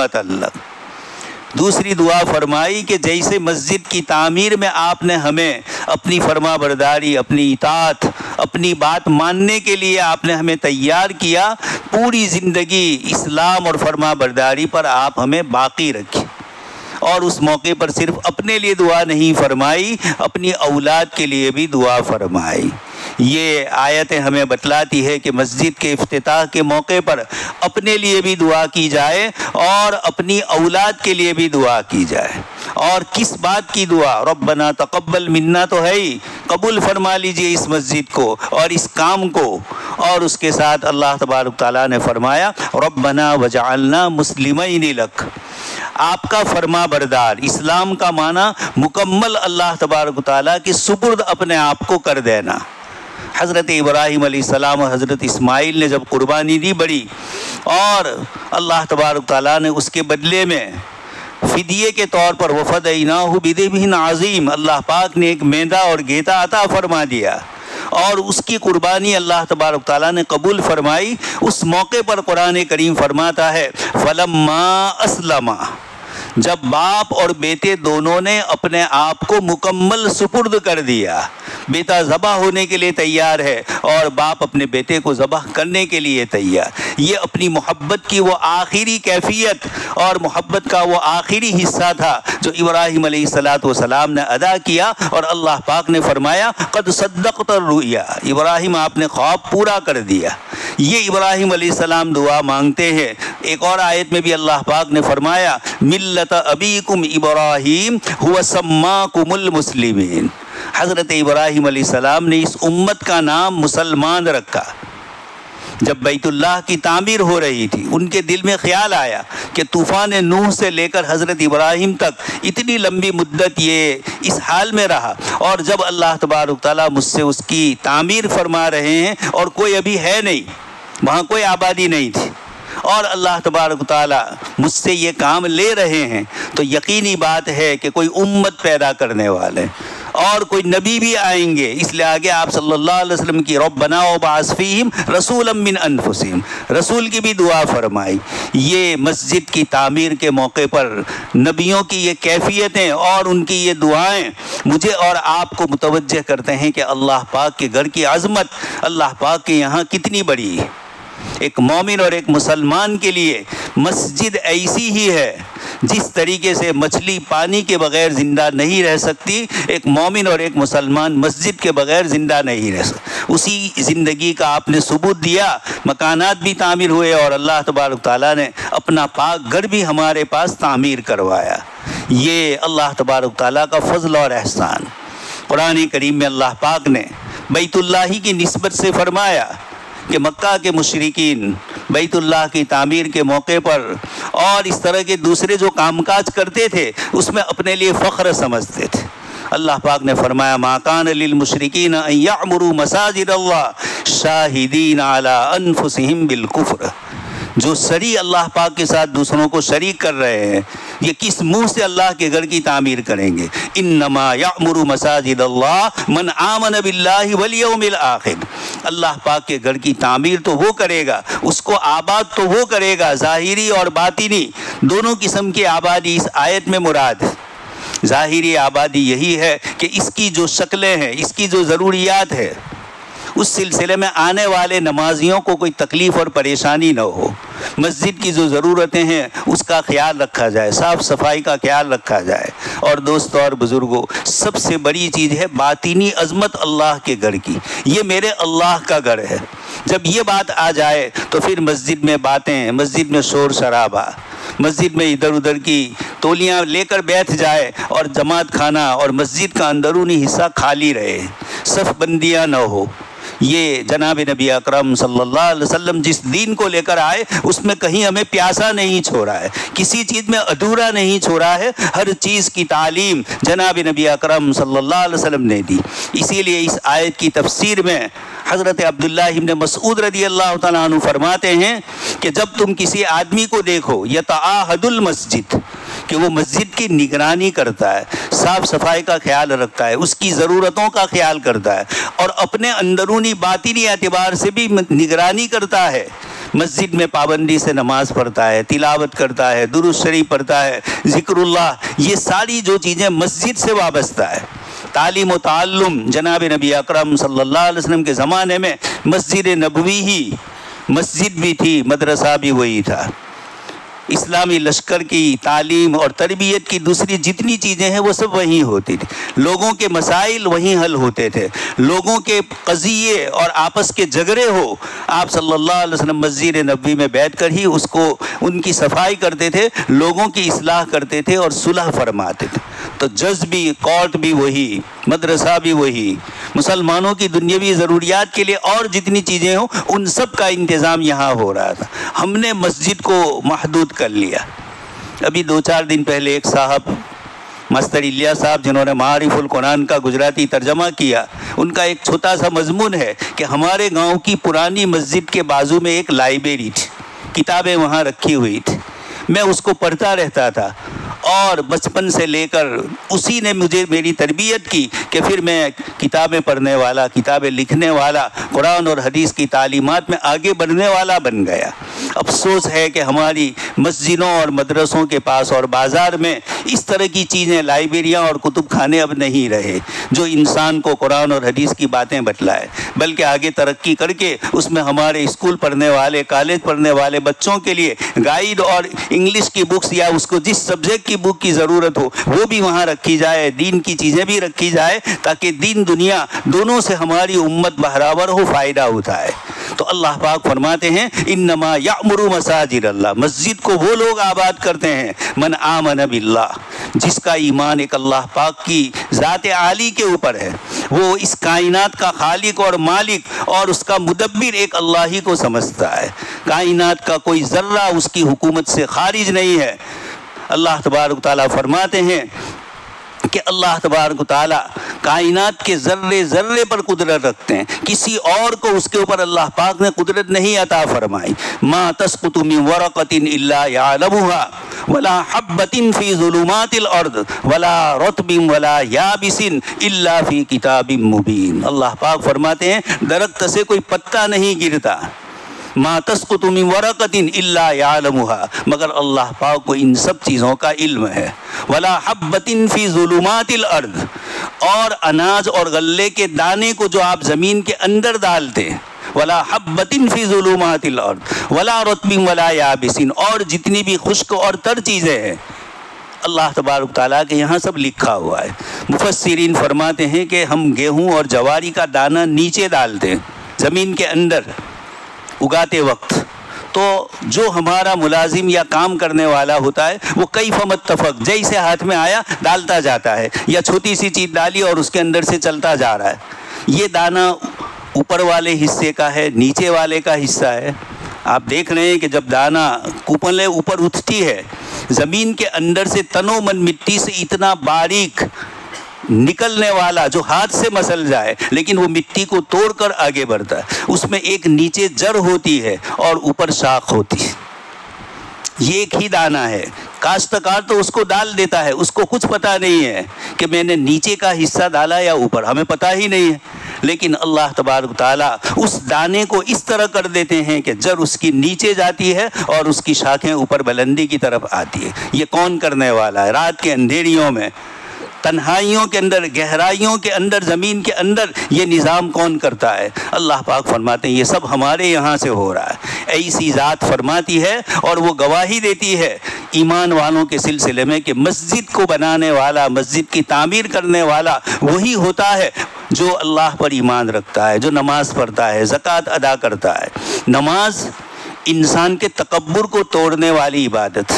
متعلق۔ دوسری دعا فرمائی کہ جیسے مسجد کی تعمیر میں آپ نے ہمیں اپنی فرما برداری، اپنی اطاعت، اپنی بات ماننے کے لیے آپ نے ہمیں تیار کیا، پوری زندگی اسلام اور فرما برداری پر آپ ہمیں باقی رکھی۔ اور اس موقع پر صرف اپنے لیے دعا نہیں فرمائی، اپنی اولاد کے لیے بھی دعا فرمائی۔ یہ آیتیں ہمیں بتلاتی ہے کہ مسجد کے افتتاح کے موقع پر اپنے لیے بھی دعا کی جائے اور اپنی اولاد کے لیے بھی دعا کی جائے۔ اور کس بات کی دعا؟ ربنا تقبل منا تو ہے ہی، قبول فرما لیجئے اس مسجد کو اور اس کام کو۔ اور اس کے ساتھ اللہ تبارک تعالیٰ نے فرمایا ربنا وجعلنا مسلمین لک، آپ کا فرما بردار۔ اسلام کا معنی مکمل اللہ تبارک تعالیٰ کے سپرد اپنے آپ کو کر دینا۔ حضرت ابراہیم علیہ السلام اور حضرت اسماعیل نے جب قربانی دی بڑی، اور اللہ تبارک تعالیٰ نے اس کے بدلے میں فدیے کے طور پر وفدیناہ بذبح عظیم، اللہ پاک نے ایک مینڈا اور گیتا عطا فرما دیا، اور اس کی قربانی اللہ تبارک تعالیٰ نے قبول فرمائی۔ اس موقع پر قرآن کریم فرماتا ہے فلما اسلما، جب باپ اور بیٹے دونوں نے اپنے آپ کو مکمل سپرد کر دیا، بیٹا ذبح ہونے کے لیے تیار ہے اور باپ اپنے بیٹے کو ذبح کرنے کے لیے تیار۔ یہ اپنی محبت کی وہ آخری کیفیت اور محبت کا وہ آخری حصہ تھا جو ابراہیم علیہ السلام نے ادا کیا، اور اللہ پاک نے فرمایا قد صدقت الرؤیا، ابراہیم آپ نے خواب پورا کر دیا۔ یہ ابراہیم علیہ السلام دعا مانگتے ہیں۔ ایک اور آیت میں بھی اللہ پاک نے فرمایا ملت ابیکم ابراہیم هو سماکم المسلمین، حضرت ابراہیم علیہ السلام نے اس امت کا نام مسلمان رکھا۔ جب بیت اللہ کی تعمیر ہو رہی تھی، ان کے دل میں خیال آیا کہ طوفان نوح سے لے کر حضرت ابراہیم تک اتنی لمبی مدت یہ اس حال میں رہا، اور جب اللہ تبارک تعالیٰ مجھ سے اس کی تعمیر فرما رہے ہیں اور کوئی ابھی ہے نہیں، وہاں کوئی آبادی نہیں تھی، اور اللہ تبارک تعالیٰ مجھ سے یہ کام لے رہے ہیں، تو یقینی بات ہے کہ کوئی امت پیدا کرنے والے اور کوئی نبی بھی آئیں گے۔ اس لیے آگے آپ صلی اللہ علیہ وسلم کی ربنا وبعث فیہم رسولا من انفسہم، رسول کی بھی دعا فرمائی۔ یہ مسجد کی تعمیر کے موقع پر نبیوں کی یہ کیفیتیں اور ان کی یہ دعائیں مجھے اور آپ کو متوجہ کرتے ہیں کہ اللہ پاک کے گھر کی عظمت اللہ پاک کے یہاں کتنی بڑی ہے۔ ایک مومن اور ایک مسلمان کے لیے مسجد ایسی ہی ہے جس طریقے سے مچھلی پانی کے بغیر زندہ نہیں رہ سکتی، ایک مومن اور ایک مسلمان مسجد کے بغیر زندہ نہیں رہ سکتا۔ اسی زندگی کا آپ نے ثبوت دیا، مکانات بھی تعمیر ہوئے اور اللہ تبارک تعالیٰ نے اپنا پاک گھر بھی ہمارے پاس تعمیر کروایا۔ یہ اللہ تبارک تعالیٰ کا فضل اور احسان۔ قرآن کریم میں اللہ پاک نے بیت اللہ کی نسبت سے فرمایا کہ مکہ کے مشرکین بیت اللہ کی تعمیر کے موقع پر اور اس طرح کے دوسرے جو کام کاج کرتے تھے اس میں اپنے لیے فخر سمجھتے تھے۔ اللہ پاک نے فرمایا ما کان للمشرکین ان یعمروا مساجد اللہ شاہدین علی انفسہم بالکفر، جو شریک اللہ پاک کے ساتھ دوسروں کو شریک کر رہے ہیں، یہ کس منہ سے اللہ کے گھر کی تعمیر کریں گے؟ انما یعمر مساجد اللہ من آمن باللہ والیوم الآخر، اللہ پاک کے گھر کی تعمیر تو وہ کرے گا، اس کو آباد تو وہ کرے گا، ظاہری اور باطنی دونوں قسم کی آبادی اس آیت میں مراد ہے۔ ظاہری آبادی یہی ہے کہ اس کی جو شکلیں ہیں، اس کی جو ضروریات ہے، اس سلسلے میں آنے والے نمازیوں کو کوئی تکلیف اور پریشانی نہ ہو، مسجد کی جو ضرورتیں ہیں اس کا خیال رکھا جائے، صاف صفائی کا خیال رکھا جائے۔ اور دوستوں اور بزرگوں، سب سے بڑی چیز ہے باطنی عظمت اللہ کے گھر کی، یہ میرے اللہ کا گھر ہے۔ جب یہ بات آ جائے تو پھر مسجد میں باتیں، مسجد میں شور شرابہ، مسجد میں ادھر ادھر کی تولیاں لے کر بیٹھ جائے اور جماعت کھانا اور مسجد کا اندرونی حصہ خالی رہے، صف بندیاں نہ ہو۔ یہ جناب نبی اکرم صلی اللہ علیہ وسلم جس دین کو لے کر آئے اس میں کہیں ہمیں پیاسا نہیں چھوڑا ہے، کسی چیز میں ادھورا نہیں چھوڑا ہے، ہر چیز کی تعلیم جناب نبی اکرم صلی اللہ علیہ وسلم نے دی۔ اسی لیے اس آیت کی تفسیر میں حضرت عبداللہ ابن مسعود رضی اللہ تعالیٰ عنہ فرماتے ہیں کہ جب تم کسی آدمی کو دیکھو یتعاہد المسجد، کہ وہ مسجد کی نگرانی کرتا ہے، صاف صفائی کا خیال رکھتا ہے، اس کی ضرورتوں کا خیال کرتا ہے اور اپنے اندرونی باطنی اعتبار سے بھی نگرانی کرتا ہے، مسجد میں پابندی سے نماز پڑھتا ہے، تلاوت کرتا ہے، درود شریف پڑھتا ہے، ذکر اللہ، یہ ساری جو چیزیں مسجد سے وابستہ ہے۔ تعلیم و تعلم، جناب نبی اکرم صلی اللہ علیہ وسلم کے زمانے میں مسجد نبوی ہی مسجد بھی تھی، مدرسہ بھی وہی تھا۔ اسلامی لشکر کی تعلیم اور تربیت کی دوسری جتنی چیزیں ہیں وہ سب وہیں ہوتی تھی، لوگوں کے مسائل وہیں حل ہوتے تھے، لوگوں کے قضیے اور آپس کے جھگڑے ہو، آپ صلی اللہ علیہ وسلم مسجد نبوی میں بیٹھ کر ہی ان کی صفائی کرتے تھے، لوگوں کی اصلاح کرتے تھے اور صلح فرماتے تھے۔ تو جج بھی، کورٹ بھی وہی، مدرسہ بھی وہی، مسلمانوں کی دنیاوی ضروریات کے لیے اور جتنی چیزیں ہوں ان سب کا انتظام یہاں ہو رہا تھا۔ ہم نے مسجد کو محدود کر لیا۔ ابھی 2-4 دن پہلے ایک صاحب، مستر الیاس صاحب، جنہوں نے معارف القرآن کا گجراتی ترجمہ کیا، ان کا ایک چھوٹا سا مضمون ہے کہ ہمارے گاؤں کی پرانی مسجد کے بازو میں ایک لائبریری تھی، کتابیں وہاں رکھی ہوئی تھی، میں اس کو پڑھتا رہتا تھا اور بچپن سے لے کر اسی نے مجھے میری تربیت کی کہ پھر میں کتابیں پڑھنے والا، کتابیں لکھنے والا، قرآن اور حدیث کی تعلیمات میں آگے بڑھنے والا بن گیا۔ افسوس ہے کہ ہماری مسجدوں اور مدرسوں کے پاس اور بازار میں اس طرح کی چیزیں، لائبریریاں اور کتب خانے اب نہیں رہے جو انسان کو قرآن اور حدیث کی باتیں بتلائے، بلکہ آگے ترقی کر کے اس میں ہمارے اسکول پڑھنے والے، کالج پڑھنے والے بچوں کے لیے گائیڈ اور انگلش کی بکس یا اس کو جس سبجیکٹ کی بک کی ضرورت ہو وہ بھی وہاں رکھی جائے، دین کی چیزیں بھی رکھی جائے، تاکہ دین دنیا دونوں سے ہماری امت بہرابر ہو، فائدہ اٹھائے۔ تو اللہ پاک فرماتے ہیں انما یعمر مساجد اللہ، مسجد کو وہ لوگ آباد کرتے ہیں من آمن باللہ، جس کا ایمان ایک اللہ پاک کی ذات عالی کے اوپر ہے، وہ اس کائنات کا خالق اور مالک اور اس کا مدبر ایک اللہ ہی کو سمجھتا ہے، کائنات کا کوئی ذرہ اس کی حکومت سے خارج نہیں ہے۔ اللہ تبارک تعالیٰ فرماتے ہیں کہ اللہ تبارک تعالیٰ کائنات کے ذرے ذرے پر قدرت رکھتے ہیں، کسی اور کو اس کے اوپر اللہ پاک نے قدرت نہیں عطا فرمائی۔ ما تسقط من ورقۃ الا يعلمها ولا حبۃ فی ظلمات الارض ولا رطب ولا یابس الا فی کتاب مبین۔ اللہ پاک فرماتے ہیں درخت سے کوئی پتا نہیں گرتا، ما تسقط من ورقۃ الا يعلمها، مگر اللہ پاک کو ان سب چیزوں کا علم ہے۔ ولا حبۃ فی ظلمات الارض، اور اناج اور غلے کے دانے کو جو آپ زمین کے اندر ڈالتے ہیں، ولا حبۃ فی ظلمات الارض ولا رطب ولا یابس، اور جتنی بھی خشک اور تر چیزیں ہیں اللہ تبارک تعالیٰ کے یہاں سب لکھا ہوا ہے۔ مفسرین فرماتے ہیں کہ ہم گیہوں اور جواری کا دانہ نیچے ڈالتے ہیں زمین کے اندر اگاتے وقت، تو جو ہمارا ملازم یا کام کرنے والا ہوتا ہے وہ کیف متفق، جیسے ہاتھ میں آیا ڈالتا جاتا ہے، یا چھوٹی سی چیز ڈالی اور اس کے اندر سے چلتا جا رہا ہے۔ یہ دانہ اوپر والے حصے کا ہے، نیچے والے کا حصہ ہے۔ آپ دیکھ رہے ہیں کہ جب دانہ کوپلیں اوپر اٹھتی ہے، زمین کے اندر سے تنو من مٹی سے اتنا باریک نکلنے والا جو ہاتھ سے مسل جائے، لیکن وہ مٹی کو توڑ کر آگے بڑھتا ہے۔ اس میں ایک نیچے جڑ ہوتی ہے اور اوپر شاخ ہوتی ہے، یہ ایک ہی دانہ ہے۔ کاشتکار تو اس کو ڈال دیتا ہے، اس کو کچھ پتہ نہیں ہے کہ میں نے نیچے کا حصہ ڈالا یا اوپر، ہمیں پتہ ہی نہیں ہے۔ لیکن اللہ تبارک تعالیٰ اس دانے کو اس طرح کر دیتے ہیں کہ جڑ اس کی نیچے جاتی ہے اور اس کی شاخیں اوپر بلندی کی طرف آتی ہے۔ یہ کون کرنے والا ہے؟ رات کے اندھیریوں میں، تنہائیوں کے اندر، گہرائیوں کے اندر، زمین کے اندر یہ نظام کون کرتا ہے؟ اللہ پاک فرماتے ہیں یہ سب ہمارے یہاں سے ہو رہا ہے۔ ایسی ذات فرماتی ہے اور وہ گواہی دیتی ہے ایمان والوں کے سلسلے میں کہ مسجد کو بنانے والا، مسجد کی تعمیر کرنے والا وہی ہوتا ہے جو اللہ پر ایمان رکھتا ہے، جو نماز پڑھتا ہے، زکوٰۃ ادا کرتا ہے۔ نماز انسان کے تکبر کو توڑنے والی عبادت،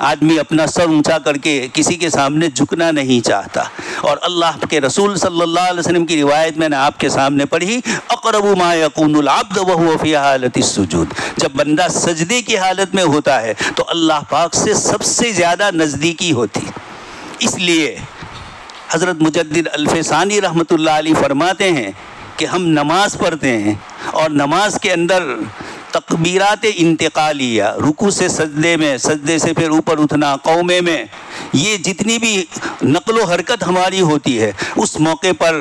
آدمی اپنا سر اونچا کر کے کسی کے سامنے جھکنا نہیں چاہتا، اور اللہ کے رسول صلی اللہ علیہ وسلم کی روایت میں نے آپ کے سامنے پڑھی، اقرب ما یکون العبد وهو فی حالۃ السجود، جب بندہ سجدے کی حالت میں ہوتا ہے تو اللہ پاک سے سب سے زیادہ نزدیکی ہوتی۔ اس لیے حضرت مجدد الفسانی رحمۃ اللہ علیہ فرماتے ہیں کہ ہم نماز پڑھتے ہیں اور نماز کے اندر تکبیرات انتقالیہ، رکوع سے سجدے میں، سجدے سے پھر اوپر اٹھنا، قومے میں، یہ جتنی بھی نقل و حرکت ہماری ہوتی ہے اس موقع پر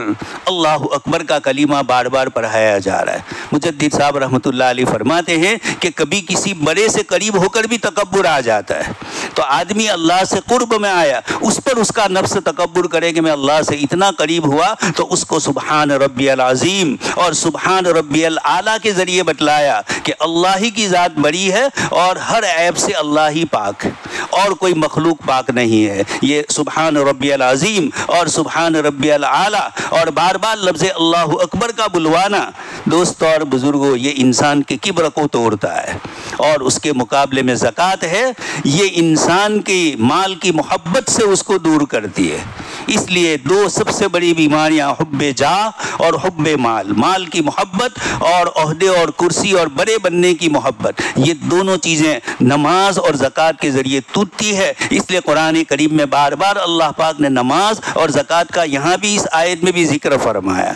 اللہ اکبر کا کلمہ بار بار پڑھایا جا رہا ہے۔ مجدد صاحب رحمۃ اللہ علیہ فرماتے ہیں کہ کبھی کسی بڑے سے قریب ہو کر بھی تکبر آ جاتا ہے، تو آدمی اللہ سے قرب میں آیا، اس پر اس کا نفس تکبر کرے کہ میں اللہ سے اتنا قریب ہوا، تو اس کو سبحان ربی العظیم اور سبحان ربی الاعلیٰ کے ذریعے بتلایا کہ اللہ ہی کی ذات بڑی ہے اور ہر عیب سے اللہ ہی پاک ہے اور کوئی مخلوق پاک نہیں ہے۔ یہ سبحان ربی العظیم اور سبحان ربی الاعلیٰ اور بار بار لفظ اللہ اکبر کا بلوانا، دوستو اور بزرگوں، یہ انسان کے کبر کو توڑتا ہے، اور اس کے مقابلے میں زکوٰۃ ہے، یہ انسان کی مال کی محبت سے اس کو دور کرتی ہے۔ اس لیے دو سب سے بڑی بیماریاں حب جاہ اور حب مال، مال کی محبت اور عہدے اور کرسی اور بڑے بننے کی محبت، یہ دونوں چیزیں نماز اور زکوٰۃ کے ذریعے ٹوٹتی ہے۔ اس لیے قرآن کریم میں بار بار اللہ پاک نے نماز اور زکوٰۃ کا یہاں بھی اس آیت میں بھی ذکر فرمایا۔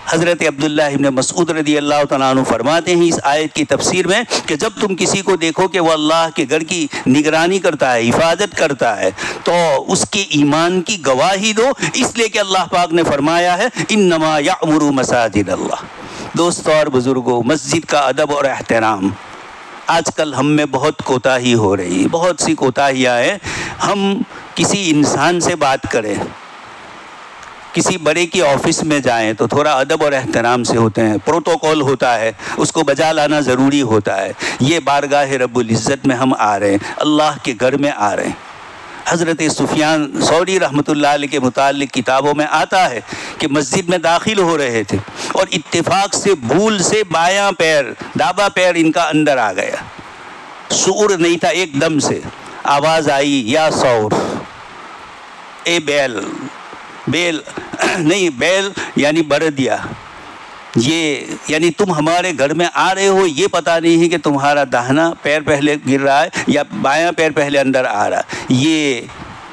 حضرت عبداللہ ابن مسعود رضی اللہ تعالیٰ عنہ فرماتے ہیں اس آیت کی تفسیر میں کہ جب تم کسی کو دیکھو کہ وہ اللہ کے گھر کی نگرانی کرتا ہے، حفاظت کرتا ہے، تو اس کے ایمان کی گواہی دو، اس لیے کہ اللہ پاک نے فرمایا ہے انما یعمر مساجد اللہ۔ دوستو اور بزرگوں، مسجد کا ادب اور احترام آج کل ہم میں بہت کوتاہی ہو رہی ہے، بہت سی کوتاہیاں ہیں۔ ہم کسی انسان سے بات کریں، کسی بڑے کی آفس میں جائیں تو تھوڑا ادب اور احترام سے ہوتے ہیں، پروٹوکول ہوتا ہے، اس کو بجا لانا ضروری ہوتا ہے۔ یہ بارگاہ رب العزت میں ہم آ رہے ہیں، اللہ کے گھر میں آ رہے ہیں۔ حضرت سفیان ثوری رحمۃ اللہ علیہ کے متعلق کتابوں میں آتا ہے کہ مسجد میں داخل ہو رہے تھے اور اتفاق سے بھول سے بایاں پیر، دابا پیر ان کا اندر آ گیا، شعور نہیں تھا، ایک دم سے آواز آئی یا ثور، اے بیل، بیل نہیں، بیل یعنی بردیا، یہ یعنی تم ہمارے گھر میں آ رہے ہو، یہ پتہ نہیں ہے کہ تمہارا داہنا پیر پہلے گر رہا ہے یا بایاں پیر پہلے اندر آ رہا ہے۔ یہ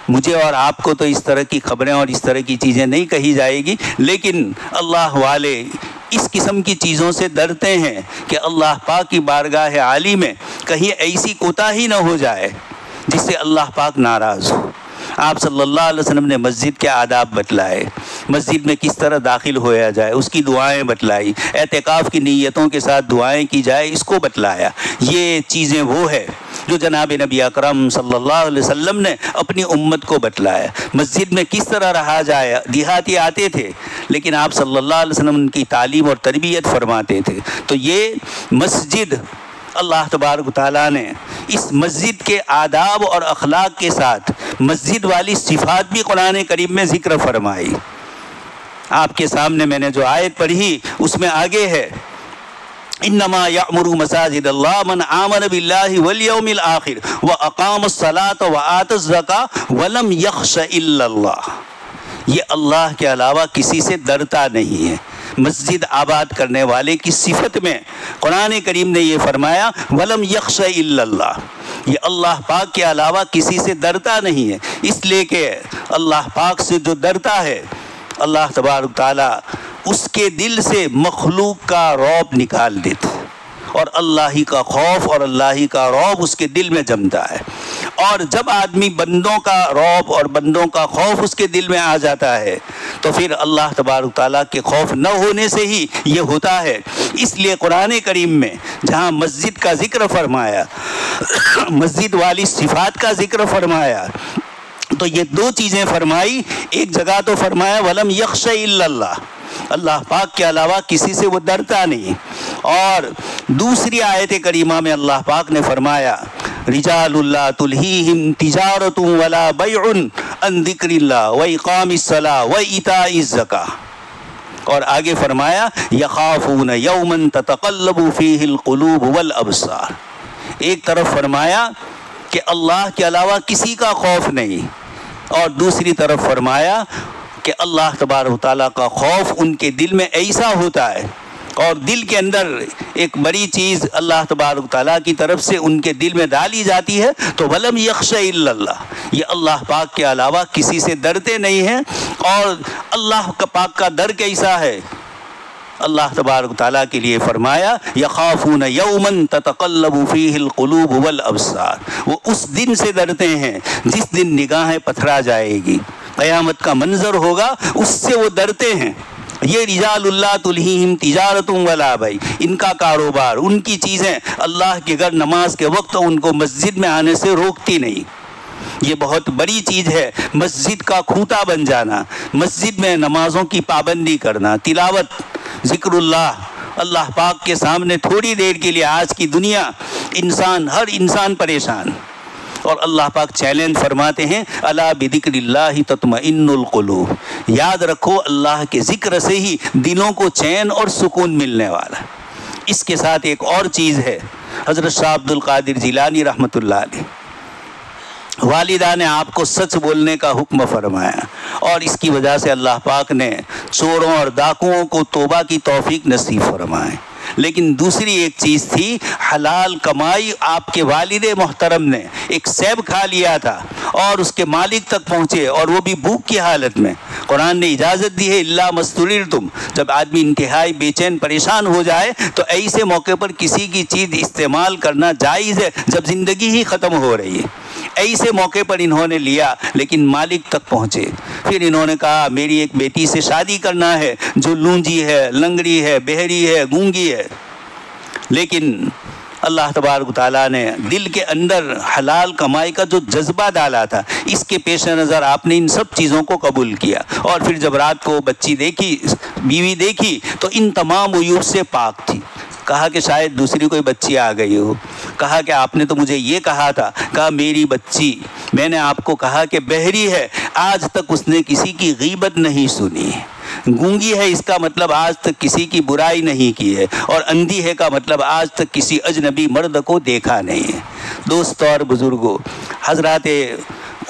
مجھے اور آپ کو تو اس طرح کی خبریں اور اس طرح کی چیزیں نہیں کہی جائے گی، لیکن اللہ والے اس قسم کی چیزوں سے ڈرتے ہیں کہ اللہ پاک کی بارگاہ عالی میں کہیں ایسی کوتاہی نہ ہو جائے جس سے اللہ پاک ناراض ہو۔ آپ صلی اللہ علیہ وسلم نے مسجد کے آداب بتلائے، مسجد میں کس طرح داخل ہویا جائے، اس کی دعائیں بتلائی، اعتکاف کی نیتوں کے ساتھ دعائیں کی جائے، اس کو بتلایا۔ یہ چیزیں وہ ہے جو جناب نبی اکرم صلی اللہ علیہ وسلم نے اپنی امت کو بتلایا۔ مسجد میں کس طرح رہا جائے، دیہاتی آتے تھے لیکن آپ صلی اللہ علیہ وسلم ان کی تعلیم اور تربیت فرماتے تھے۔ تو یہ مسجد، اللہ تبارک و تعالیٰ نے اس مسجد کے آداب اور اخلاق کے ساتھ مسجد والی صفات بھی قرآن کریم میں ذکر فرمائی۔ آپ کے سامنے میں نے جو آیت پڑھی اس میں آگے ہے انما یعمر مساجد اللہ من آمن باللہ والیوم الآخر واقام الصلاۃ وآت الزکاۃ ولم یخش الا اللہ۔ یہ اللہ کے علاوہ کسی سے ڈرتا نہیں ہے۔ مسجد آباد کرنے والے کی صفت میں قرآن کریم نے یہ فرمایا وَلَمْ يَخْشَ إِلَّا اللَّهِ، یہ اللہ پاک کے علاوہ کسی سے ڈرتا نہیں ہے، اس لیے کہ اللہ پاک سے جو ڈرتا ہے اللہ تبارک تعالیٰ اس کے دل سے مخلوق کا رعب نکال دیتا ہے، اور اللہ ہی کا خوف اور اللہ ہی کا رعب اس کے دل میں جمتا ہے۔ اور جب آدمی بندوں کا رعب اور بندوں کا خوف اس کے دل میں آ جاتا ہے تو پھر اللہ تبارک تعالیٰ کے خوف نہ ہونے سے ہی یہ ہوتا ہے۔ اس لیے قرآن کریم میں جہاں مسجد کا ذکر فرمایا، مسجد والی صفات کا ذکر فرمایا، تو یہ دو چیزیں فرمائی۔ ایک جگہ تو فرمایا وَلَمْ يَخْشَ إِلَّا اللَّهِ، اللہ پاک کے علاوہ کسی سے وہ ڈرتا نہیں، اور دوسری آیت کریمہ میں اللہ پاک نے فرمایا رجال اللہ تلہیہم تجارت ولا بیع عن ذکر اللہ واقام الصلاۃ وایتاء الزکاۃ، اور آگے فرمایا یخافون یوما تتقلب فیہ القلوب والابصار۔ ایک طرف فرمایا کہ اللہ کے علاوہ کسی کا خوف نہیں، اور دوسری طرف فرمایا کہ اللہ تبارک و تعالیٰ کا خوف ان کے دل میں ایسا ہوتا ہے، اور دل کے اندر ایک بڑی چیز اللہ تبارک و تعالیٰ کی طرف سے ان کے دل میں ڈالی جاتی ہے، تو وَلَمْ يَخْشَ إِلَّا اللَّهِ، یہ اللہ پاک کے علاوہ کسی سے ڈرتے نہیں ہیں۔ اور اللہ کا پاک کا ڈر کیسا ہے اللہ تبارک تعالیٰ کے لیے فرمایا یخافون یوما تتقلب فیہ القلوب والابصار، وہ اس دن سے ڈرتے ہیں جس دن نگاہیں پتھرا جائے گی، قیامت کا منظر ہوگا، اس سے وہ ڈرتے ہیں۔ یہ رجال اللہ تلہیہم تجارت ولا بیع، ان کا کاروبار، ان کی چیزیں اللہ کے گھر نماز کے وقت ان کو مسجد میں آنے سے روکتی نہیں۔ یہ بہت بڑی چیز ہے، مسجد کا کھوتا بن جانا، مسجد میں نمازوں کی پابندی کرنا، تلاوت، ذکر اللہ پاک کے سامنے تھوڑی دیر کے لیے۔ آج کی دنیا ہر انسان پریشان، اور اللہ پاک چیلنج فرماتے ہیں الا بذکر اللہ تطمئن القلوب، یاد رکھو اللہ کے ذکر سے ہی دلوں کو چین اور سکون ملنے والا۔ اس کے ساتھ ایک اور چیز ہے، حضرت شاہ عبد القادر جیلانی رحمۃ اللہ علیہ، والدہ نے آپ کو سچ بولنے کا حکم فرمایا، اور اس کی وجہ سے اللہ پاک نے چوروں اور ڈاکوؤں کو توبہ کی توفیق نصیب فرمائے۔ لیکن دوسری ایک چیز تھی، حلال کمائی۔ آپ کے والد محترم نے ایک سیب کھا لیا تھا اور اس کے مالک تک پہنچے، اور وہ بھی بھوک کی حالت میں۔ قرآن نے اجازت دی ہے الا مستررتم، جب آدمی انتہائی بے چین پریشان ہو جائے تو ایسے موقع پر کسی کی چیز استعمال کرنا جائز ہے جب زندگی ہی ختم ہو رہی ہے۔ ایسے موقع پر انہوں نے لیا، لیکن مالک تک پہنچے۔ پھر انہوں نے کہا میری ایک بیٹی سے شادی کرنا ہے جو لونجی ہے، لنگڑی ہے، بہری ہے، گونگی ہے، لیکن اللہ تبارک تعالیٰ نے دل کے اندر حلال کمائی کا جو جذبہ ڈالا تھا، اس کے پیش نظر آپ نے ان سب چیزوں کو قبول کیا، اور پھر جب رات کو بچی دیکھی، بیوی دیکھی، تو ان تمام عیوب سے پاک تھی۔ کہا کہ شاید دوسری کوئی بچی آ گئی ہو۔ کہا کہ آپ نے تو مجھے یہ کہا تھا، کہا میری بچی، میں نے آپ کو کہا کہ بہری ہے، آج تک اس نے کسی کی غیبت نہیں سنی، گونگی ہے اس کا مطلب آج تک کسی کی برائی نہیں کی ہے، اور اندھی ہے کا مطلب آج تک کسی اجنبی مرد کو دیکھا نہیں ہے۔ دوستو اور بزرگوں، حضرات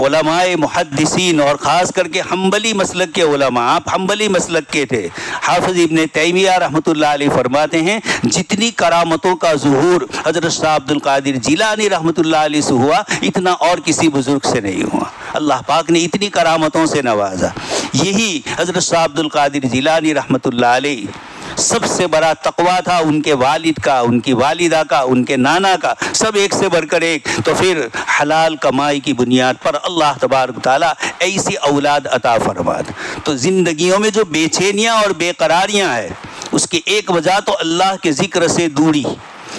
علماء محدثین اور خاص کر کے حنبلی مسلک کے علماء، آپ حنبلی مسلک کے تھے، حافظ ابن تیمیہ رحمۃ اللہ علیہ فرماتے ہیں جتنی کرامتوں کا ظہور حضرت شاہ عبد القادر جیلانی رحمۃ اللہ علیہ سے ہوا، اتنا اور کسی بزرگ سے نہیں ہوا۔ اللہ پاک نے اتنی کرامتوں سے نوازا۔ یہی حضرت شاہ عبد القادر جیلانی رحمۃ اللہ علیہ سب سے بڑا تقویٰ تھا، ان کے والد کا، ان کی والدہ کا، ان کے نانا کا، سب ایک سے بڑھ کر ایک۔ تو پھر حلال کمائی کی بنیاد پر اللہ تبارک تعالیٰ ایسی اولاد عطا فرماتا۔ تو زندگیوں میں جو بے چینیاں اور بے قراریاں ہیں، اس کی ایک وجہ تو اللہ کے ذکر سے دوری،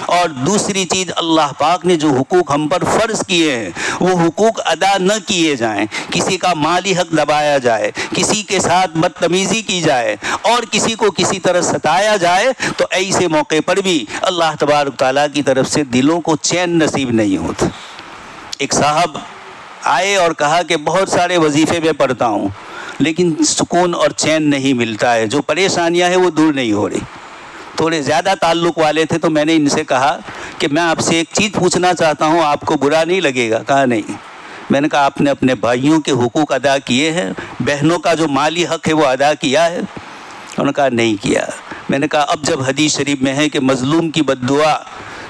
اور دوسری چیز اللہ پاک نے جو حقوق ہم پر فرض کیے ہیں وہ حقوق ادا نہ کیے جائیں، کسی کا مالی حق دبایا جائے، کسی کے ساتھ بدتمیزی کی جائے، اور کسی کو کسی طرح ستایا جائے، تو ایسے موقع پر بھی اللہ تبارک تعالیٰ کی طرف سے دلوں کو چین نصیب نہیں ہوتا۔ ایک صاحب آئے اور کہا کہ بہت سارے وظیفے میں پڑھتا ہوں لیکن سکون اور چین نہیں ملتا ہے، جو پریشانیاں ہیں وہ دور نہیں ہو رہی۔ تھوڑے زیادہ تعلق والے تھے تو میں نے ان سے کہا کہ میں آپ سے ایک چیز پوچھنا چاہتا ہوں، آپ کو برا نہیں لگے گا؟ کہا نہیں۔ میں نے کہا آپ نے اپنے بھائیوں کے حقوق ادا کیے ہیں، بہنوں کا جو مالی حق ہے وہ ادا کیا ہے؟ انہوں نے کہا نہیں کیا۔ میں نے کہا اب جب حدیث شریف میں ہے کہ مظلوم کی بد دعا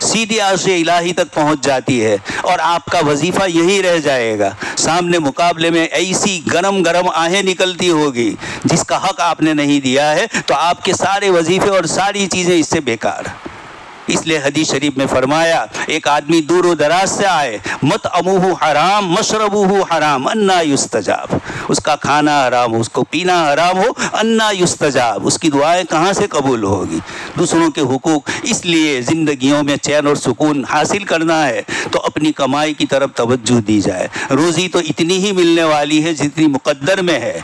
سیدھی عرش الہی تک پہنچ جاتی ہے، اور آپ کا وظیفہ یہی رہ جائے گا، سامنے مقابلے میں ایسی گرم گرم آہیں نکلتی ہوگی جس کا حق آپ نے نہیں دیا ہے، تو آپ کے سارے وظیفے اور ساری چیزیں اس سے بیکار۔ اس لیے حدیث شریف میں فرمایا ایک آدمی دور و دراز سے آئے، مطعمہ حرام مشربہ حرام انا یستجاب، اس کا کھانا حرام ہو، اس کو پینا حرام ہو، انا یستجاب، اس کی دعائیں کہاں سے قبول ہوگی؟ دوسروں کے حقوق، اس لیے زندگیوں میں چین اور سکون حاصل کرنا ہے تو اپنی کمائی کی طرف توجہ دی جائے۔ روزی تو اتنی ہی ملنے والی ہے جتنی مقدر میں ہے،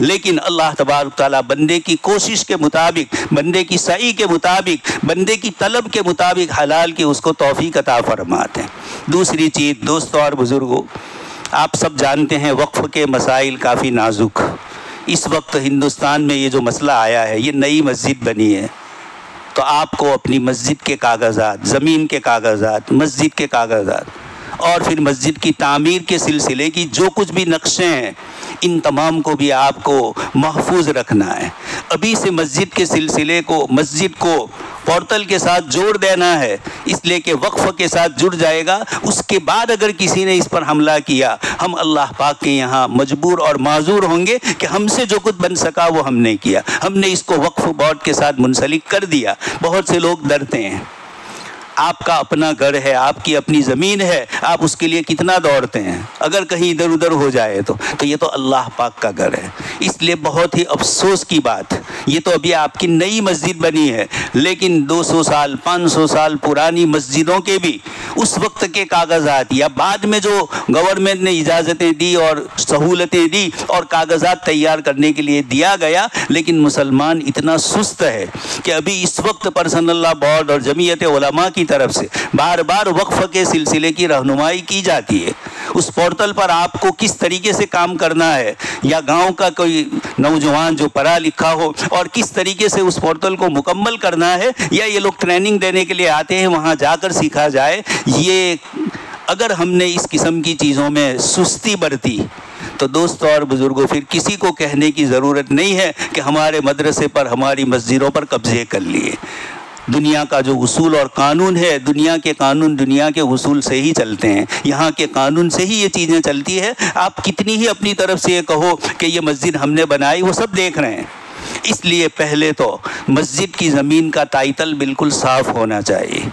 لیکن اللہ تبارک تعالیٰ بندے کی کوشش کے مطابق، بندے کی سعی کے مطابق، بندے کی طلب کے مطابق حلال کی اس کو توفیق عطا فرماتے ہیں۔ دوسری چیز دوستو اور بزرگوں، آپ سب جانتے ہیں وقف کے مسائل کافی نازک۔ اس وقت ہندوستان میں یہ جو مسئلہ آیا ہے، یہ نئی مسجد بنی ہے تو آپ کو اپنی مسجد کے کاغذات، زمین کے کاغذات، مسجد کے کاغذات، اور پھر مسجد کی تعمیر کے سلسلے کی جو کچھ بھی نقشے ہیں، ان تمام کو بھی آپ کو محفوظ رکھنا ہے۔ ابھی سے مسجد کے سلسلے کو، مسجد کو پورٹل کے ساتھ جوڑ دینا ہے، اس لیے کہ وقف کے ساتھ جڑ جائے گا. اس کے بعد اگر کسی نے اس پر حملہ کیا، ہم اللہ پاک کے یہاں مجبور اور معذور ہوں گے کہ ہم سے جو کچھ بن سکا وہ ہم نے کیا. ہم نے اس کو وقف بورڈ کے ساتھ منسلک کر دیا. بہت سے لوگ ڈرتے ہیں. آپ کا اپنا گھر ہے، آپ کی اپنی زمین ہے، آپ اس کے لیے کتنا دوڑتے ہیں. اگر کہیں ادھر ادھر ہو جائے تو یہ تو اللہ پاک کا گھر ہے. اس لیے بہت ہی افسوس کی بات، یہ تو ابھی آپ کی نئی مسجد بنی ہے، لیکن 200 سال 500 سال پرانی مسجدوں کے بھی اس وقت کے کاغذات یا بعد میں جو گورنمنٹ نے اجازتیں دی اور سہولتیں دی اور کاغذات تیار کرنے کے لیے دیا گیا، لیکن مسلمان اتنا سست ہے کہ ابھی اس وقت پرسنل لا بورڈ اور جمعیت علماء کی طرف سے بار بار وقف کے سلسلے کی رہنمائی کی جاتی ہے. اس پورٹل پر آپ کو کس طریقے سے کام کرنا ہے، یا گاؤں کا کوئی نوجوان جو پڑھا لکھا ہو اور کس طریقے سے اس پورٹل کو مکمل کرنا ہے، یا یہ لوگ ٹریننگ دینے کے لیے آتے ہیں وہاں جا کر سیکھا جائے. یہ اگر ہم نے اس قسم کی چیزوں میں سستی برتی تو دوستوں اور بزرگوں پھر کسی کو کہنے کی ضرورت نہیں ہے کہ ہمارے مدرسے پر ہماری مسجدوں پر قبضے کر لیے. دنیا کا جو اصول اور قانون ہے، دنیا کے قانون دنیا کے اصول سے ہی چلتے ہیں، یہاں کے قانون سے ہی یہ چیزیں چلتی ہے. آپ کتنی ہی اپنی طرف سے یہ کہو کہ یہ مسجد ہم نے بنائی، وہ سب دیکھ رہے ہیں. اس لیے پہلے تو مسجد کی زمین کا ٹائٹل بالکل صاف ہونا چاہیے.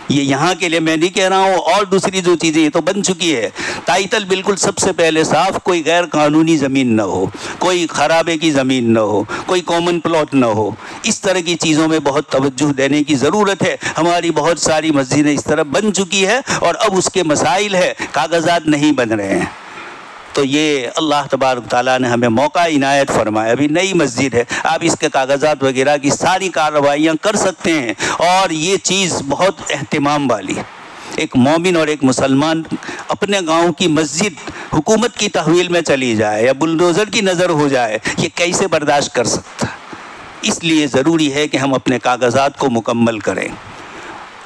یہ یہاں کے لیے میں نہیں کہہ رہا ہوں، اور دوسری جو چیزیں یہ تو بن چکی ہے. ٹائٹل بالکل سب سے پہلے صاف، کوئی غیر قانونی زمین نہ ہو، کوئی خرابے کی زمین نہ ہو، کوئی کامن پلاٹ نہ ہو. اس طرح کی چیزوں میں بہت توجہ دینے کی ضرورت ہے. ہماری بہت ساری مسجدیں اس طرح بن چکی ہے اور اب اس کے مسائل ہے، کاغذات نہیں بن رہے ہیں. تو یہ اللہ تبارک تعالیٰ نے ہمیں موقع عنایت فرمایا. ابھی نئی مسجد ہے، آپ اس کے کاغذات وغیرہ کی ساری کارروائیاں کر سکتے ہیں، اور یہ چیز بہت اہتمام والی. ایک مومن اور ایک مسلمان اپنے گاؤں کی مسجد حکومت کی تحویل میں چلی جائے یا بلڈوزر کی نظر ہو جائے، یہ کیسے برداشت کر سکتا؟ اس لیے ضروری ہے کہ ہم اپنے کاغذات کو مکمل کریں.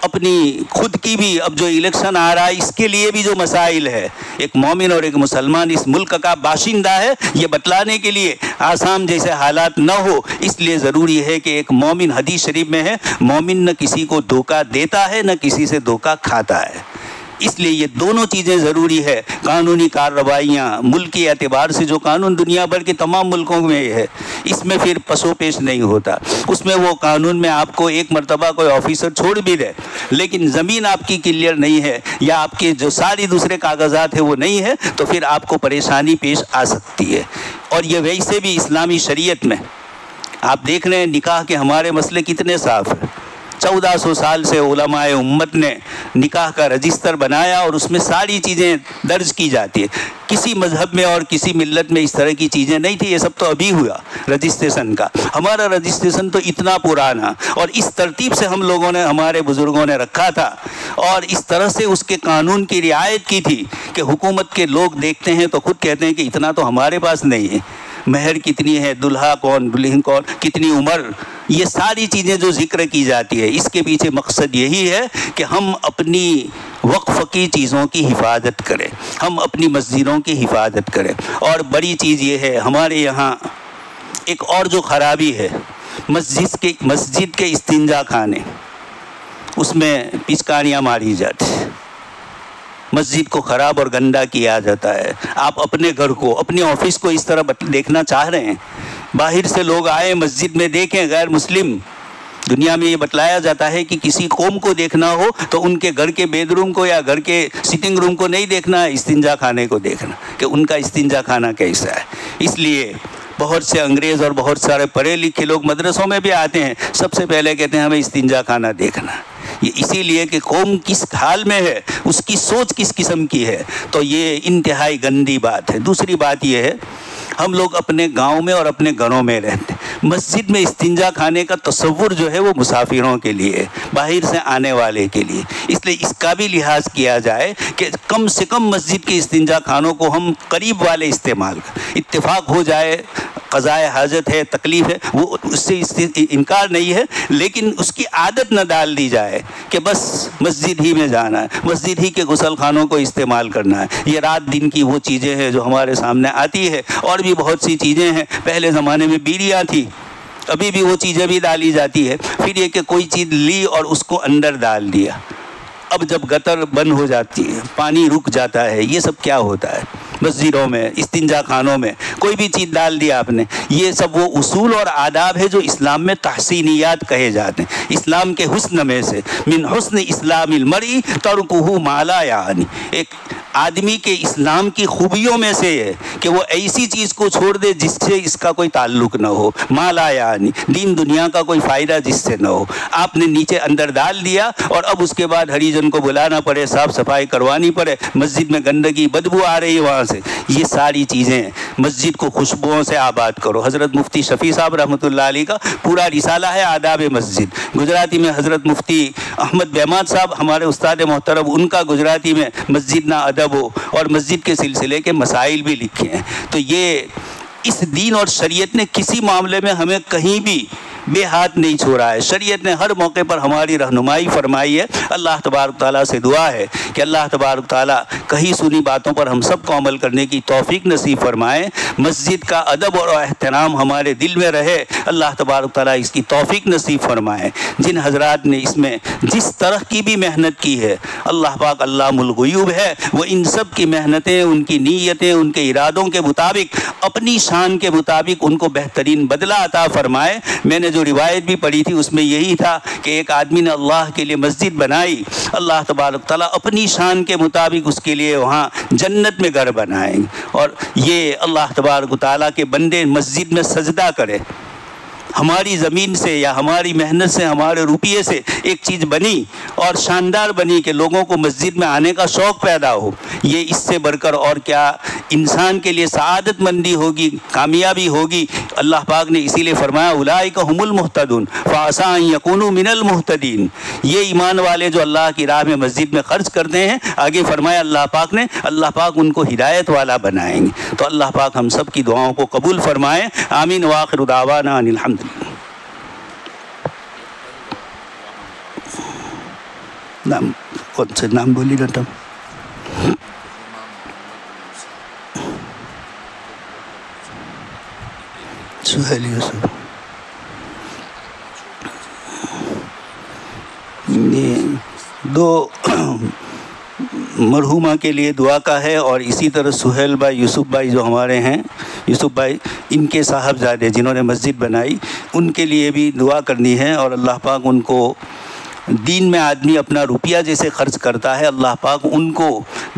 اپنی خود کی بھی، اب جو الیکشن آ رہا ہے اس کے لیے بھی جو مسائل ہے، ایک مومن اور ایک مسلمان اس ملک کا باشندہ ہے، یہ بتلانے کے لیے آسام جیسے حالات نہ ہو. اس لیے ضروری ہے کہ ایک مومن، حدیث شریف میں ہے، مومن نہ کسی کو دھوکہ دیتا ہے نہ کسی سے دھوکہ کھاتا ہے. اس لیے یہ دونوں چیزیں ضروری ہے. قانونی کارروائیاں ملکی اعتبار سے جو قانون دنیا بھر کے تمام ملکوں میں ہے، اس میں پھر پسو پیش نہیں ہوتا. اس میں وہ قانون میں آپ کو ایک مرتبہ کوئی آفیسر چھوڑ بھی دے، لیکن زمین آپ کی کلیئر نہیں ہے یا آپ کے جو ساری دوسرے کاغذات ہیں وہ نہیں ہے، تو پھر آپ کو پریشانی پیش آ سکتی ہے. اور یہ ویسے بھی اسلامی شریعت میں آپ دیکھ رہے ہیں نکاح کے ہمارے مسئلے کتنے صاف ہیں. 1400 سال سے علماء امت نے نکاح کا رجسٹر بنایا اور اس میں ساری چیزیں درج کی جاتی ہے. کسی مذہب میں اور کسی ملت میں اس طرح کی چیزیں نہیں تھی. یہ سب تو ابھی ہوا رجسٹریشن کا. ہمارا رجسٹریشن تو اتنا پرانا، اور اس ترتیب سے ہم لوگوں نے، ہمارے بزرگوں نے رکھا تھا، اور اس طرح سے اس کے قانون کی رعایت کی تھی کہ حکومت کے لوگ دیکھتے ہیں تو خود کہتے ہیں کہ اتنا تو ہمارے پاس نہیں ہے. مہر کتنی ہے، دلہا کون، دلہن کون، کتنی عمر، یہ ساری چیزیں جو ذکر کی جاتی ہے، اس کے پیچھے مقصد یہی ہے کہ ہم اپنی وقف کی چیزوں کی حفاظت کریں، ہم اپنی مسجدوں کی حفاظت کریں. اور بڑی چیز یہ ہے، ہمارے یہاں ایک اور جو خرابی ہے، مسجد کے استنجا خانے، اس میں پچکاریاں ماری جاتی ہیں، مسجد کو خراب اور گندا کیا جاتا ہے. آپ اپنے گھر کو، اپنے آفس کو اس طرح دیکھنا چاہ رہے ہیں؟ باہر سے لوگ آئے مسجد میں دیکھیں. غیر مسلم دنیا میں یہ بتلایا جاتا ہے کہ کسی قوم کو دیکھنا ہو تو ان کے گھر کے بیڈ روم کو یا گھر کے سٹنگ روم کو نہیں دیکھنا، استنجا خانے کو دیکھنا کہ ان کا استنجا خانہ کیسا ہے. اس لیے بہت سے انگریز اور بہت سارے پڑھے لکھے لوگ مدرسوں میں بھی آتے ہیں، سب سے پہلے کہتے ہیں ہمیں استنجا خانہ دیکھنا. یہ اسی لیے کہ قوم کس حال میں ہے، اس کی سوچ کس قسم کی ہے. تو یہ انتہائی گندی بات ہے. دوسری بات یہ ہے، ہم لوگ اپنے گاؤں میں اور اپنے گھروں میں رہتے ہیں. مسجد میں استنجا خانے کا تصور جو ہے وہ مسافروں کے لیے، باہر سے آنے والے کے لیے. اس لیے اس کا بھی لحاظ کیا جائے کہ کم سے کم مسجد کے استنجا خانوں کو ہم قریب والے استعمال کریں. اتفاق ہو جائے، قضاء حاجت ہے، تکلیف ہے، وہ اس سے انکار نہیں ہے، لیکن اس کی عادت نہ ڈال دی جائے کہ بس مسجد ہی میں جانا ہے، مسجد ہی کے غسل خانوں کو استعمال کرنا ہے. یہ رات دن کی وہ چیزیں ہیں جو ہمارے سامنے آتی ہے. اور بھی بہت سی چیزیں ہیں. پہلے زمانے میں بیڑیاں تھیں، ابھی بھی وہ چیزیں بھی ڈالی جاتی ہے. پھر یہ کہ کوئی چیز لی اور اس کو اندر ڈال دیا. اب جب گٹر بند ہو جاتی ہے، پانی رک جاتا ہے، یہ سب کیا ہوتا ہے؟ مسجدوں میں، استنجا خانوں میں کوئی بھی چیز ڈال دیا آپ نے. یہ سب وہ اصول اور آداب ہے جو اسلام میں تحسینیات کہے جاتے ہیں. اسلام کے حسن میں سے من حسن اسلام المرء ترکہ ما لا یعنی، ایک آدمی کے اسلام کی خوبیوں میں سے ہے کہ وہ ایسی چیز کو چھوڑ دے جس سے اس کا کوئی تعلق نہ ہو. ما لا یعنی، دین دنیا کا کوئی فائدہ جس سے نہ ہو. آپ نے نیچے اندر ڈال دیا اور اب اس کے بعد ہریجن کو بلانا پڑے، صاف صفائی کروانی پڑے، مسجد میں گندگی بدبو آ رہی ہے وہاں سے. یہ ساری چیزیں مسجد کو خوشبوؤں سے آباد کرو. حضرت مفتی شفیع صاحب رحمۃ اللہ علیہ کا پورا رسالہ ہے آداب مسجد. گجراتی میں حضرت مفتی احمد بیمات صاحب ہمارے استاد محترم، ان کا گجراتی میں مسجد نا ادب ہو اور مسجد کے سلسلے کے مسائل بھی لکھے ہیں. تو یہ اس دین اور شریعت نے کسی معاملے میں ہمیں کہیں بھی بے ہاتھ نہیں چھوڑا ہے. شریعت نے ہر موقع پر ہماری رہنمائی فرمائی ہے. اللہ تبارک تعالیٰ سے دعا ہے کہ اللہ تبارک تعالیٰ کہیں سنی باتوں پر ہم سب کو عمل کرنے کی توفیق نصیب فرمائے. مسجد کا ادب اور احترام ہمارے دل میں رہے. اللہ تبارک تعالیٰ اس کی توفیق نصیب فرمائے. جن حضرات نے اس میں جس طرح کی بھی محنت کی ہے، اللہ پاک علام الغیوب ہے، وہ ان سب کی محنتیں، ان کی نیتیں، ان کے ارادوں کے مطابق، اپنی شان کے مطابق ان کو بہترین بدلہ عطا فرمائے. میں نے جو روایت بھی پڑھی تھی اس میں یہی تھا کہ ایک آدمی نے اللہ کے لیے مسجد بنائی، اللہ تبارک تعالیٰ اپنی شان کے مطابق اس کے لیے وہاں جنت میں گھر بنائیں. اور یہ اللہ تبارک تعالیٰ کے بندے مسجد میں سجدہ کرے. ہماری زمین سے یا ہماری محنت سے، ہمارے روپیے سے ایک چیز بنی اور شاندار بنی کہ لوگوں کو مسجد میں آنے کا شوق پیدا ہو، یہ اس سے بڑھ کر اور کیا انسان کے لیے سعادت مندی ہوگی، کامیابی ہوگی. اللہ پاک نے اسی لیے فرمایا اولئک هم المہتدون فعسیٰ ان یکونوا من المہتدین. یہ ایمان والے جو اللہ کی راہ میں مسجد میں خرچ کرتے ہیں، آگے فرمایا اللہ پاک ان کو ہدایت والا بنائیں گے. تو اللہ پاک ہم سب کی دعاؤں کو قبول فرمائے. آمین. وآخر دعوانا ان الحمد. نام کون سے نام بولی نا تم؟ سہیل یوسف. دو مرحومہ کے لیے دعا کا ہے اور اسی طرح سہیل بھائی، یوسف بھائی جو ہمارے ہیں، یوسف بھائی ان کے صاحبزادے جنہوں نے مسجد بنائی، ان کے لیے بھی دعا کرنی ہے. اور اللہ پاک ان کو دین میں آدمی اپنا روپیہ جیسے خرچ کرتا ہے، اللہ پاک ان کو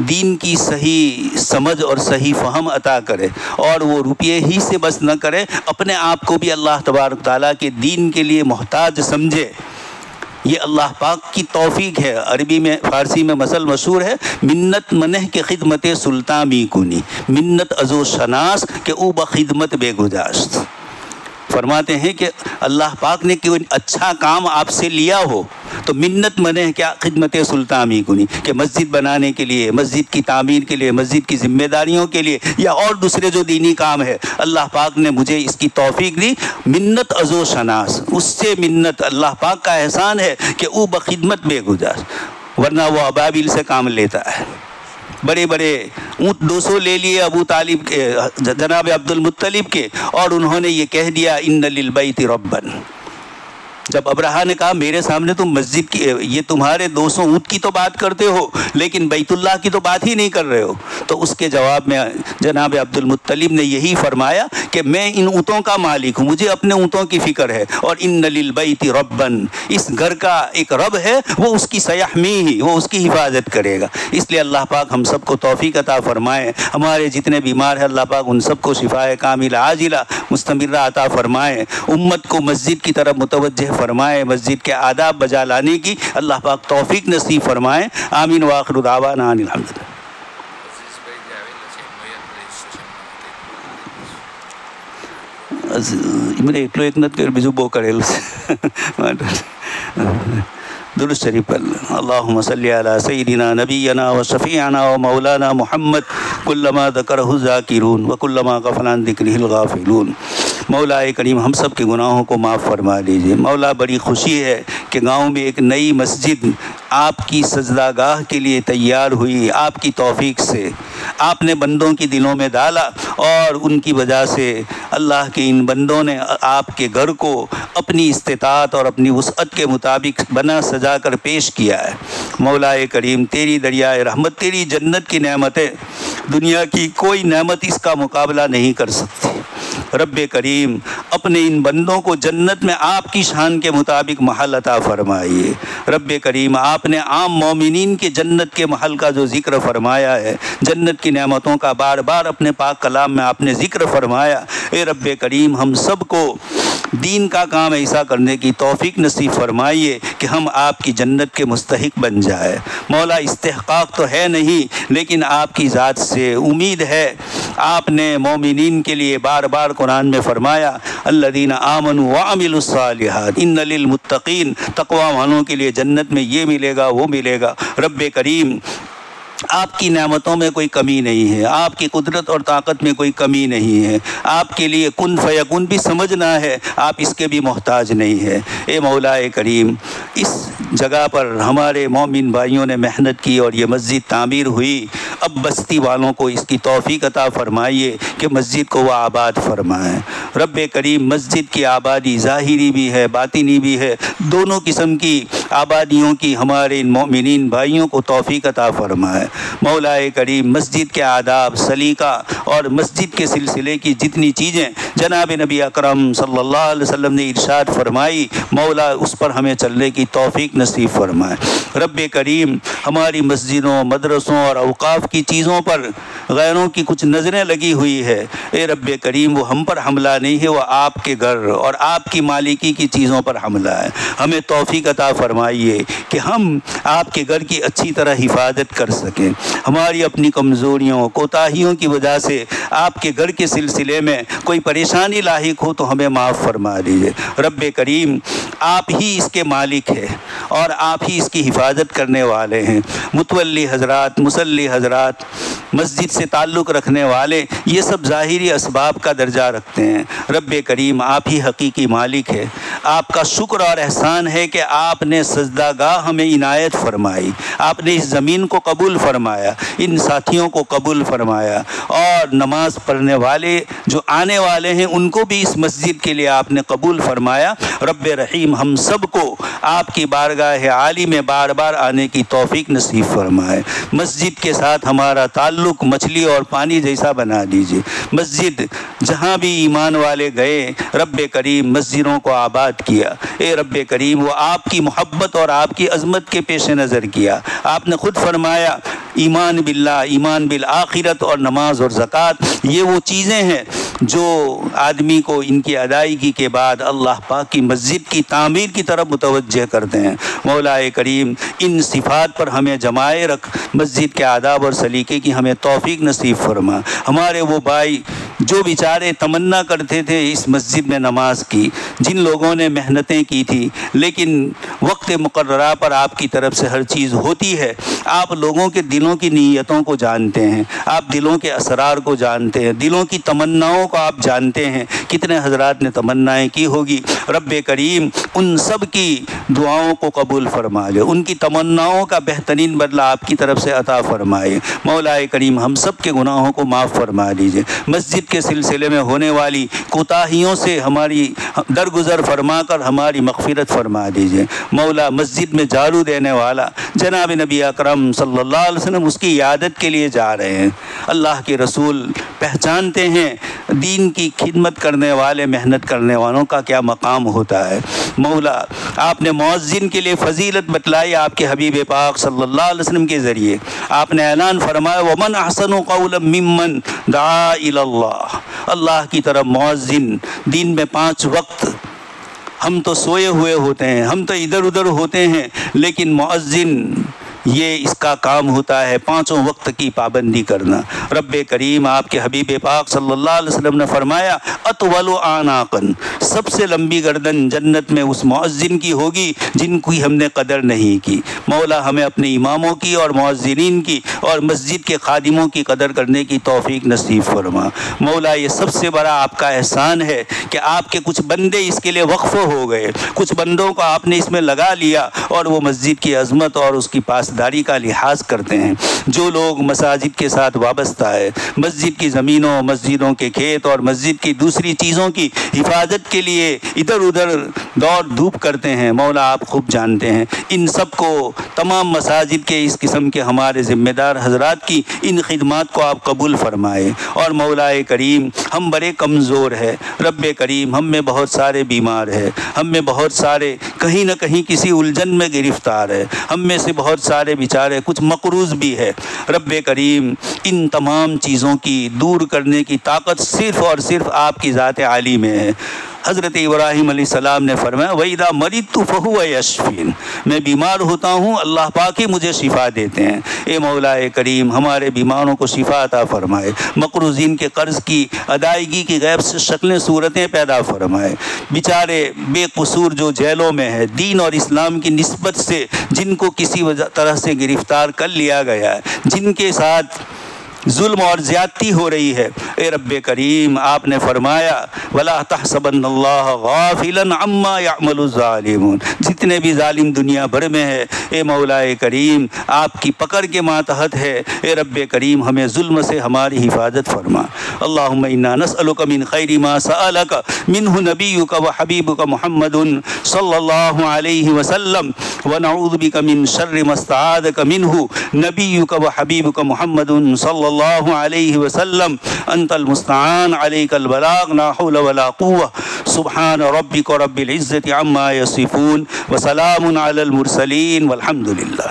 دین کی صحیح سمجھ اور صحیح فہم عطا کرے اور وہ روپیے ہی سے بس نہ کرے، اپنے آپ کو بھی اللہ تبارک تعالیٰ کے دین کے لیے محتاج سمجھے. یہ اللہ پاک کی توفیق ہے. عربی میں، فارسی میں مثل مشہور ہے، منت منہ کے خدمت سلطان می کنی، منت ازو شناس کہ او بخدمت بے گزاشت. فرماتے ہیں کہ اللہ پاک نے کوئی اچھا کام آپ سے لیا ہو تو منت منہ کیا خدمت سلطان می کنی، کہ مسجد بنانے کے لیے، مسجد کی تعمیر کے لیے، مسجد کی ذمہ داریوں کے لیے یا اور دوسرے جو دینی کام ہے، اللہ پاک نے مجھے اس کی توفیق دی. منت ازو شناس، اس سے منت، اللہ پاک کا احسان ہے کہ او بخدمت بے گزار، ورنہ وہ ابابیل سے کام لیتا ہے. بڑے بڑے اونٹ 200 لے لیے ابو طالب کے، جناب عبد المطلب کے، اور انہوں نے یہ کہہ دیا ان للبیت ربا. جب ابرہا نے کہا میرے سامنے تم مسجد کی، یہ تمہارے 200 اونٹ کی تو بات کرتے ہو لیکن بیت اللہ کی تو بات ہی نہیں کر رہے ہو، تو اس کے جواب میں جناب عبد المطلب نے یہی فرمایا کہ میں ان اونٹوں کا مالک ہوں، مجھے اپنے اونٹوں کی فکر ہے، اور ان للبیت ربا، اس گھر کا ایک رب ہے، وہ اس کی سیحمیہ، وہ اس کی حفاظت کرے گا. اس لیے اللہ پاک ہم سب کو توفیق عطا فرمائے. ہمارے جتنے بیمار ہیں اللہ پاک ان سب کو شفائے کاملہ عاجلہ مستمرہ عطا فرمائے. امت کو مسجد کی طرف متوجہ فرمائے، مسجد کے آداب بجا لانے کی اللہ پاک توفیق نصیب فرمائے. آمین. وآخر دعوانا ان الحمد للہ. મને એટલો એક નથી કર્યો, બીજું બહુ કરેલું છે. درود شریف پڑھ لیں. اللہم صلی علی سیدنا نبینا و شفیعنا و مولانا محمد کلما ذکرہ الذاکرون و کلما غفل عن ذکرہ الغافلون. مولا کریم ہم سب کے گناہوں کو معاف فرما لیجیے۔ مولا بڑی خوشی ہے کہ گاؤں میں ایک نئی مسجد آپ کی سجدہ گاہ کے لیے تیار ہوئی، آپ کی توفیق سے آپ نے بندوں کی دلوں میں ڈالا، اور ان کی وجہ سے اللہ کے ان بندوں نے آپ کے گھر کو اپنی استطاعت اور اپنی وسعت کے مطابق بنا سجا کر پیش کیا ہے۔ مولا کریم تیری دریائے رحمت، تیری جنت کی نعمتیں دنیا کی کوئی نعمت اس کا مقابلہ نہیں کر سکتی۔ رب کریم اپنے ان بندوں کو جنت میں آپ کی شان کے مطابق محل عطا فرمائیے۔ رب کریم آپ نے عام مومنین کے جنت کے محل کا جو ذکر فرمایا ہے، جنت کی نعمتوں کا بار بار اپنے پاک کلام میں آپ نے ذکر فرمایا، اے رب کریم ہم سب کو دین کا کام ایسا کرنے کی توفیق نصیب فرمائیے کہ ہم آپ کی جنت کے مستحق بن جائے۔ مولا استحقاق تو ہے نہیں، لیکن آپ کی ذات سے امید ہے۔ آپ نے مومنین کے لیے بار بار قرآن میں فرمایا، الذین آمنوا وعملوا الصالحات ان للمتقین، تقوی والوں کے لیے جنت میں یہ ملے گا وہ ملے گا۔ رب کریم آپ کی نعمتوں میں کوئی کمی نہیں ہے، آپ کی قدرت اور طاقت میں کوئی کمی نہیں ہے، آپ کے لیے کن فیکون بھی سمجھنا ہے، آپ اس کے بھی محتاج نہیں ہے۔ اے مولا کریم اس جگہ پر ہمارے مومن بھائیوں نے محنت کی اور یہ مسجد تعمیر ہوئی، اب بستی والوں کو اس کی توفیق عطا فرمائیے کہ مسجد کو وہ آباد فرمائیں۔ رب کریم مسجد کی آبادی ظاہری بھی ہے باطنی بھی ہے، دونوں قسم کی آبادیوں کی ہمارے ان مومنین بھائیوں کو توفیق عطا فرمائے۔ مولا کریم مسجد کے آداب سلیقہ اور مسجد کے سلسلے کی جتنی چیزیں جناب نبی اکرم صلی اللہ علیہ وسلم نے ارشاد فرمائی، مولا اس پر ہمیں چلنے کی توفیق نصیب فرمائے۔ رب کریم ہماری مسجدوں مدرسوں اور اوقاف کی چیزوں پر غیروں کی کچھ نظریں لگی ہوئی ہے، اے رب کریم وہ ہم پر حملہ نہیں ہے، وہ آپ کے گھر اور آپ کی مالکی کی چیزوں پر حملہ ہے۔ ہمیں توفیق عطا فرمائیے کہ ہم آپ کے گھر کی اچھی طرح حفاظت کر سکیں۔ ہماری اپنی کمزوریوں کوتاہیوں کی وجہ سے آپ کے گھر کے سلسلے میں کوئی پریشانی لاحق ہو تو ہمیں معاف فرما دیجیے۔ رب کریم آپ ہی اس کے مالک ہیں اور آپ ہی اس کی حفاظت کرنے والے ہیں۔ متولی حضرات مصلی حضرات مسجد سے تعلق رکھنے والے یہ سب ظاہری اسباب کا درجہ رکھتے ہیں، رب کریم آپ ہی حقیقی مالک ہے۔ آپ کا شکر اور احسان ہے کہ آپ نے سجدہ گاہ ہمیں عنایت فرمائی، آپ نے اس زمین کو قبول فرمایا، ان ساتھیوں کو قبول فرمایا، اور نماز پڑھنے والے جو آنے والے ہیں ان کو بھی اس مسجد کے لیے آپ نے قبول فرمایا۔ رب رحیم ہم سب کو آپ کی بارگاہ عالی میں بار بار آنے کی توفیق نصیب فرمائے۔ مسجد کے ساتھ ہمارا تعلق مچھلی اور پانی جیسا بنا دیجیے۔ مسجد جہاں بھی ایمان والے گئے رب کریم مسجدوں کو آباد کیا، اے رب کریم وہ آپ کی محبت اور آپ کی عظمت کے پیش نظر کیا۔ آپ نے خود فرمایا ایمان باللہ، ایمان بالآخرت اور نماز اور زکوٰۃ یہ وہ چیزیں ہیں جو آدمی کو ان کی ادائیگی کے بعد اللہ پاک کی مسجد کی تعمیر کی طرف متوجہ کرتے ہیں۔ مولا کریم ان صفات پر ہمیں جمائے رکھ، مسجد کے آداب اور سلیقے کی ہمیں توفیق نصیب فرما۔ ہمارے وہ بھائی جو بیچارے تمنا کرتے تھے اس مسجد میں نماز کی، جن لوگوں نے محنتیں کی تھی، لیکن وقت مقررہ پر آپ کی طرف سے ہر چیز ہوتی ہے۔ آپ لوگوں کے دلوں کی نیتوں کو جانتے ہیں، آپ دلوں کے اسرار کو جانتے ہیں، دلوں کی تمناؤں کو آپ جانتے ہیں، کتنے حضرات نے تمنائیں کی ہوگی۔ رب کریم ان سب کی دعاؤں کو قبول فرما لے، ان کی تمناؤں کا بہترین بدلہ آپ کی طرف سے عطا فرمائے۔ مولا کریم ہم سب کے گناہوں کو معاف فرما دیجیے۔ مسجد کے سلسلے میں ہونے والی کوتاہیوں سے ہماری درگزر فرما کر ہماری مغفرت فرما دیجیے۔ مولا مسجد میں جھاڑو دینے والا جناب نبی اکرم صلی اللہ علیہ وسلم اس کی عیادت کے لیے جا رہے ہیں۔ اللہ کے رسول پہچانتے ہیں دین کی خدمت کرنے والے محنت کرنے والوں کا کیا مقام ہوتا ہے۔ مولا آپ نے مؤذن کے لیے فضیلت بتلائی آپ کے حبیب پاک صلی اللہ علیہ وسلم کے ذریعے۔ آپ نے اعلان فرمایا وَمَنْ أَحْسَنُ قَوْلًا مِّمَّنْ دَعَا إِلَى اللَّهِ، اللہ کی طرف مؤذن دین میں 5 وقت ہم تو سوئے ہوئے ہوتے ہیں، ہم تو ادھر ادھر ہوتے ہیں، لیکن مؤذن یہ اس کا کام ہوتا ہے 5 وقت کی پابندی کرنا۔ رب کریم آپ کے حبیب پاک صلی اللہ علیہ وسلم نے فرمایا اطول اعناقاً، سب سے لمبی گردن جنت میں اس مؤذن کی ہوگی جن کی ہم نے قدر نہیں کی۔ مولا ہمیں اپنے اماموں کی اور مؤذنین کی اور مسجد کے خادموں کی قدر کرنے کی توفیق نصیب فرما۔ مولا یہ سب سے بڑا آپ کا احسان ہے کہ آپ کے کچھ بندے اس کے لیے وقف ہو گئے، کچھ بندوں کو آپ نے اس میں لگا لیا اور وہ مسجد کی عظمت اور اس کی پاسداری کا لحاظ کرتے ہیں۔ جو لوگ مساجد کے ساتھ وابستہ ہے، مسجد کی زمینوں، مسجدوں کے کھیت اور مسجد کی دوسری چیزوں کی حفاظت کے لیے ادھر ادھر دوڑ دھوپ کرتے ہیں، مولا آپ خوب جانتے ہیں۔ ان سب کو، تمام مساجد کے اس قسم کے ہمارے ذمہ دار حضرات کی ان خدمات کو آپ قبول فرمائے۔ اور مولا کریم ہم بڑے کمزور ہیں، رب کریم ہم میں بہت سارے بیمار ہیں، ہم میں بہت سارے کہیں نہ کہیں کسی الجھن میں گرفتار ہے، ہم میں سے بہت سارے بیچارے کچھ مقروض بھی ہے۔ رب کریم ان تمام چیزوں کی دور کرنے کی طاقت صرف اور صرف آپ کی ذات عالی میں ہے۔ حضرت ابراہیم علیہ السلام نے فرمایا وَإِذَا مَرِضْتُ فَهُوَ يَشْفِينِ، میں بیمار ہوتا ہوں اللہ پاک ہی مجھے شفا دیتے ہیں۔ اے مولا کریم ہمارے بیماروں کو شفا عطا فرمائے، مقروضین کے قرض کی ادائیگی کی غیب سے شکلیں صورتیں پیدا فرمائے، بیچارے بے قصور جو جیلوں میں ہے، دین اور اسلام کی نسبت سے جن کو کسی طرح سے گرفتار کر لیا گیا ہے، جن کے ساتھ ظلم اور زیادتی ہو رہی ہے، اے رب کریم آپ نے فرمایا وَلَا تَحْسَبَنَّ اللَّهَ غَافِلًا عَمَّا يَعْمَلُ الظَّالِمُونَ، جتنے بھی ظالم دنیا بھر میں ہے اے مولا کریم آپ کی پکڑ کے ماتحت ہے۔ اے رب کریم ہمیں ظلم سے ہماری حفاظت فرما۔ اللہم انا نسألک من خیر ما سألک منہ نبیک و حبیبک محمد صلی اللہ علیہ وسلم ونعوذ بک من شر ما استعاذک منہ نبیک و حبیبک محمد صلی اللہ علیہ وسلم۔ انت المستعان علیک البلاغ لا حول ولا قوة سبحان ربک رب العزة عما یصفون وسلام علی المرسلین والحمد للہ۔